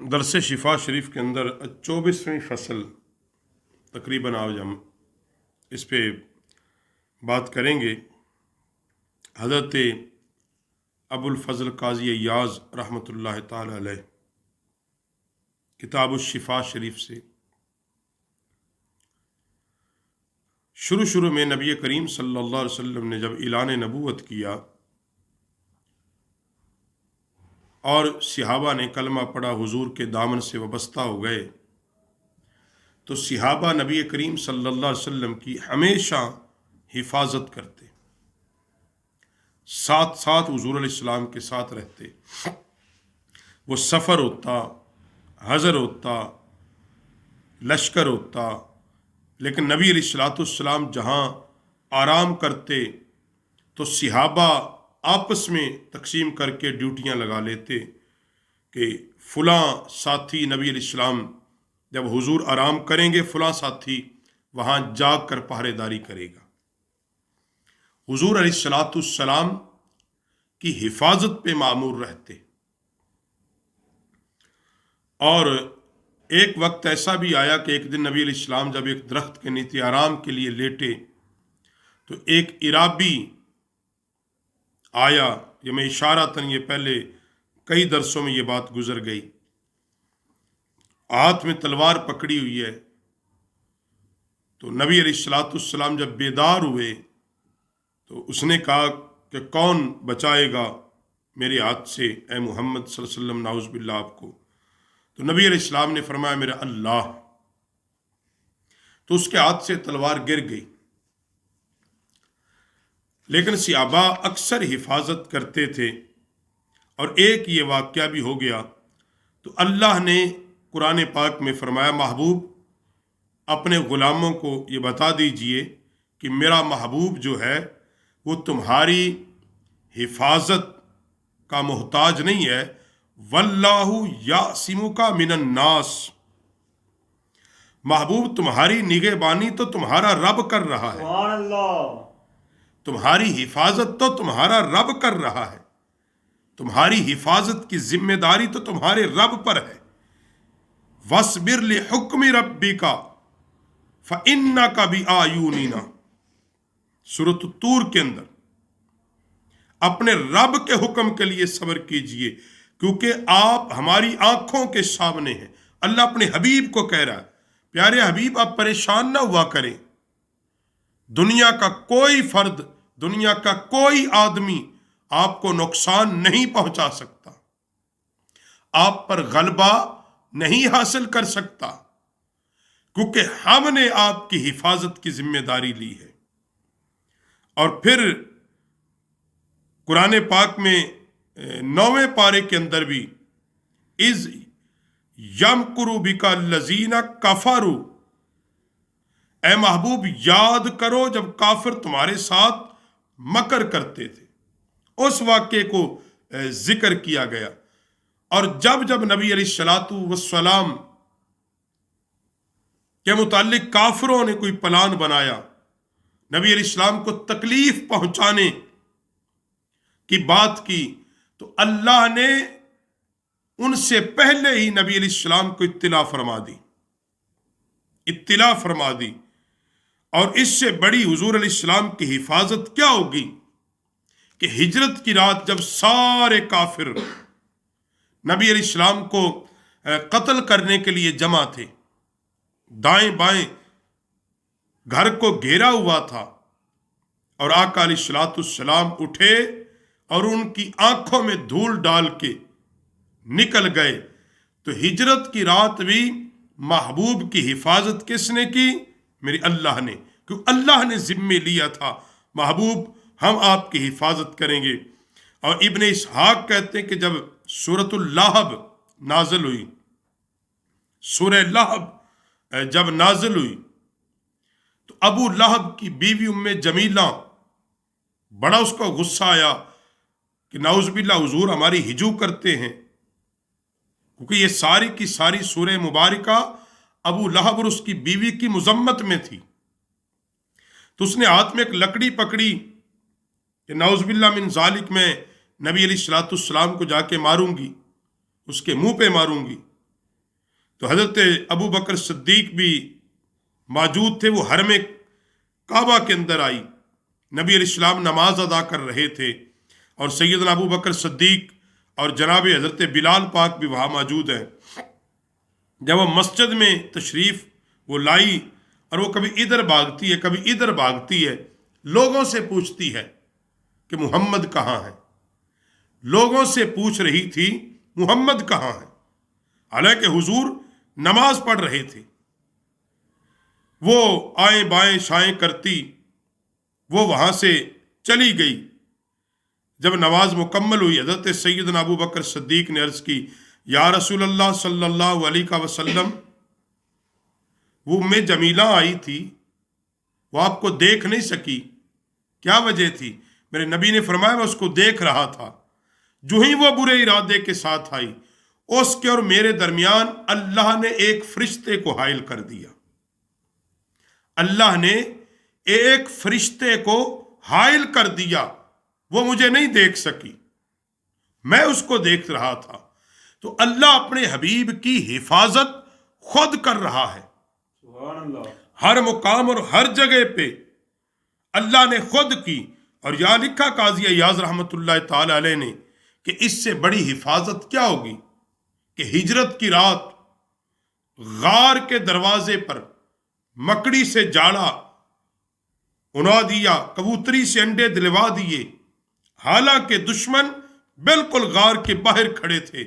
درس شفا شریف کے اندر 24ویں فصل تقریباً آج ہم اس پہ بات کریں گے۔ حضرت ابو الفضل قاضی ایاز رحمۃ اللہ تعالی علیہ کتاب الشفا شریف سے شروع میں نبی کریم صلی اللہ علیہ وسلم نے جب اعلان نبوت کیا اور صحابہ نے کلمہ پڑھا، حضور کے دامن سے وابستہ ہو گئے، تو صحابہ نبی کریم صلی اللہ علیہ وسلم کی ہمیشہ حفاظت کرتے، ساتھ ساتھ حضور علیہ السلام کے ساتھ رہتے۔ وہ سفر ہوتا، حضر ہوتا، لشکر ہوتا، لیکن نبی علیہ الصلوۃ والسلام جہاں آرام کرتے تو صحابہ آپس میں تقسیم کر کے ڈیوٹیاں لگا لیتے کہ فلاں ساتھی نبی علیہ السلام جب حضور آرام کریں گے فلاں ساتھی وہاں جاگ کر پہرے داری کرے گا۔ حضور علیہ الصلوۃ والسلام کی حفاظت پہ معمور رہتے۔ اور ایک وقت ایسا بھی آیا کہ ایک دن نبی علیہ السلام جب ایک درخت کے نیچے آرام کے لیے لیٹے تو ایک عرابی آیا۔ یہ میں اشارتاً، یہ پہلے کئی درسوں میں یہ بات گزر گئی، ہاتھ میں تلوار پکڑی ہوئی ہے۔ تو نبی علیہ الصلوۃ والسلام جب بیدار ہوئے تو اس نے کہا کہ کون بچائے گا میرے ہاتھ سے اے محمد صلی اللہ علیہ وسلم، نعوذ باللہ آپ کو؟ تو نبی علیہ السلام نے فرمایا میرا اللہ۔ تو اس کے ہاتھ سے تلوار گر گئی، لیکن صحابہ اکثر حفاظت کرتے تھے۔ اور ایک یہ واقعہ بھی ہو گیا تو اللہ نے قرآن پاک میں فرمایا محبوب اپنے غلاموں کو یہ بتا دیجئے کہ میرا محبوب جو ہے وہ تمہاری حفاظت کا محتاج نہیں ہے، واللہ یعصمک من الناس۔ محبوب تمہاری نگہبانی تو تمہارا رب کر رہا ہے، سبحان اللہ۔ تمہاری حفاظت تو تمہارا رب کر رہا ہے، تمہاری حفاظت کی ذمہ داری تو تمہارے رب پر ہے۔ وَاصْبِرْ لِحُکْمِ رَبِّکَ فَإِنَّکَ بِأَعْیُنِنَا، سورۃ الطور کے اندر اپنے رب کے حکم کے لیے صبر کیجئے کیونکہ آپ ہماری آنکھوں کے سامنے ہیں۔ اللہ اپنے حبیب کو کہہ رہا ہے پیارے حبیب آپ پریشان نہ ہوا کریں، دنیا کا کوئی فرد، دنیا کا کوئی آدمی آپ کو نقصان نہیں پہنچا سکتا، آپ پر غلبہ نہیں حاصل کر سکتا، کیونکہ ہم نے آپ کی حفاظت کی ذمہ داری لی ہے۔ اور پھر قرآن پاک میں 9ویں پارے کے اندر بھی اذ یمکر بک الذین کفروا، اے محبوب یاد کرو جب کافر تمہارے ساتھ مکر کرتے تھے، اس واقعے کو ذکر کیا گیا۔ اور جب جب نبی علیہ الصلوۃ والسلام کے متعلق کافروں نے کوئی پلان بنایا، نبی علیہ السلام کو تکلیف پہنچانے کی بات کی، تو اللہ نے ان سے پہلے ہی نبی علیہ السلام کو اطلاع فرما دی۔ اور اس سے بڑی حضور علیہ السلام کی حفاظت کیا ہوگی کہ ہجرت کی رات جب سارے کافر نبی علیہ السلام کو قتل کرنے کے لیے جمع تھے، دائیں بائیں گھر کو گھیرا ہوا تھا، اور آقا علیہ الصلوۃ والسلام اٹھے اور ان کی آنکھوں میں دھول ڈال کے نکل گئے، تو ہجرت کی رات بھی محبوب کی حفاظت کس نے کی؟ میری اللہ نے، کیوں اللہ نے ذمہ لیا تھا محبوب ہم آپ کی حفاظت کریں گے۔ اور ابن اسحاق کہتے ہیں کہ جب سورۃ اللہب نازل ہوئی، سورہ لہب جب نازل ہوئی تو ابو لہب کی بیوی ام جمیلہ بڑا اس کو غصہ آیا کہ نعوذ باللہ حضور ہماری ہجو کرتے ہیں، کیونکہ یہ ساری کی ساری سورہ مبارکہ ابو لہب اور اس کی بیوی کی مذمت میں تھی۔ تو اس نے ہاتھ میں ایک لکڑی پکڑی کہ نعوذ باللہ من ذالک، میں نبی علیہ الصلوۃ والسلام کو جا کے ماروں گی، اس کے منہ پہ ماروں گی۔ تو حضرت ابو بکر صدیق بھی موجود تھے، وہ حرم کعبہ کے اندر آئی، نبی علیہ السلام نماز ادا کر رہے تھے، اور سیدنا ابو بکر صدیق اور جناب حضرت بلال پاک بھی وہاں موجود ہیں۔ جب وہ مسجد میں تشریف وہ لائی، اور وہ کبھی ادھر بھاگتی ہے کبھی ادھر بھاگتی ہے، لوگوں سے پوچھتی ہے کہ محمد کہاں ہے، لوگوں سے پوچھ رہی تھی محمد کہاں ہے، حالانکہ حضور نماز پڑھ رہے تھے۔ وہ آئیں بائیں شائیں کرتی، وہ وہاں سے چلی گئی۔ جب نماز مکمل ہوئی، حضرت سیدنا ابو بکر صدیق نے عرض کی، یا رسول اللہ صلی اللہ علیہ وسلم، وہ جمیلہ آئی تھی، وہ آپ کو دیکھ نہیں سکی، کیا وجہ تھی؟ میرے نبی نے فرمایا میں اس کو دیکھ رہا تھا، جو ہی وہ برے ارادے کے ساتھ آئی، اس کے اور میرے درمیان اللہ نے ایک فرشتے کو حائل کر دیا، اللہ نے ایک فرشتے کو حائل کر دیا، وہ مجھے نہیں دیکھ سکی، میں اس کو دیکھ رہا تھا۔ تو اللہ اپنے حبیب کی حفاظت خود کر رہا ہے، سبحان اللہ، ہر مقام اور ہر جگہ پہ اللہ نے خود کی۔ اور یہاں لکھا قاضی ایاز رحمۃ اللہ تعالی علیہ نے کہ اس سے بڑی حفاظت کیا ہوگی کہ ہجرت کی رات غار کے دروازے پر مکڑی سے جاڑا انا دیا، کبوتری سے انڈے دلوا دیے، حالانکہ دشمن بالکل غار کے باہر کھڑے تھے،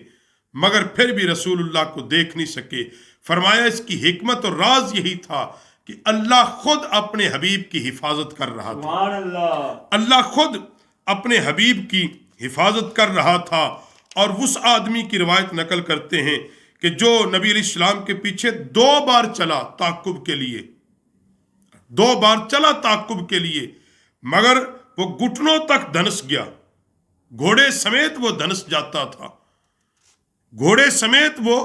مگر پھر بھی رسول اللہ کو دیکھ نہیں سکے۔ فرمایا اس کی حکمت اور راز یہی تھا کہ اللہ خود اپنے حبیب کی حفاظت کر رہا تھا، سبحان اللہ، اللہ خود اپنے حبیب کی حفاظت کر رہا تھا۔ اور اس آدمی کی روایت نقل کرتے ہیں کہ جو نبی علیہ السلام کے پیچھے 2 بار چلا تعقب کے لیے، 2 بار چلا تعقب کے لیے، مگر وہ گھٹنوں تک دھنس گیا، گھوڑے سمیت وہ دھنس جاتا تھا، گھوڑے سمیت وہ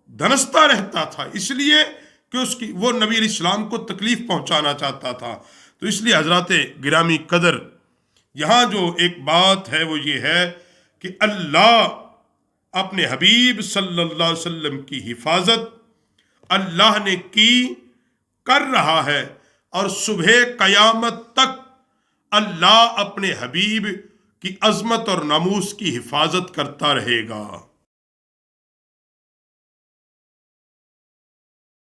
دھنستا رہتا تھا، اس لیے کہ وہ نبی علیہ السلام کو تکلیف پہنچانا چاہتا تھا۔ تو اس لیے حضرات گرامی قدر، یہاں جو ایک بات ہے وہ یہ ہے کہ اللہ اپنے حبیب صلی اللہ علیہ وسلم کی حفاظت اللہ نے کی، کر رہا ہے، اور صبح قیامت تک اللہ اپنے حبیب کی عظمت اور ناموس کی حفاظت کرتا رہے گا۔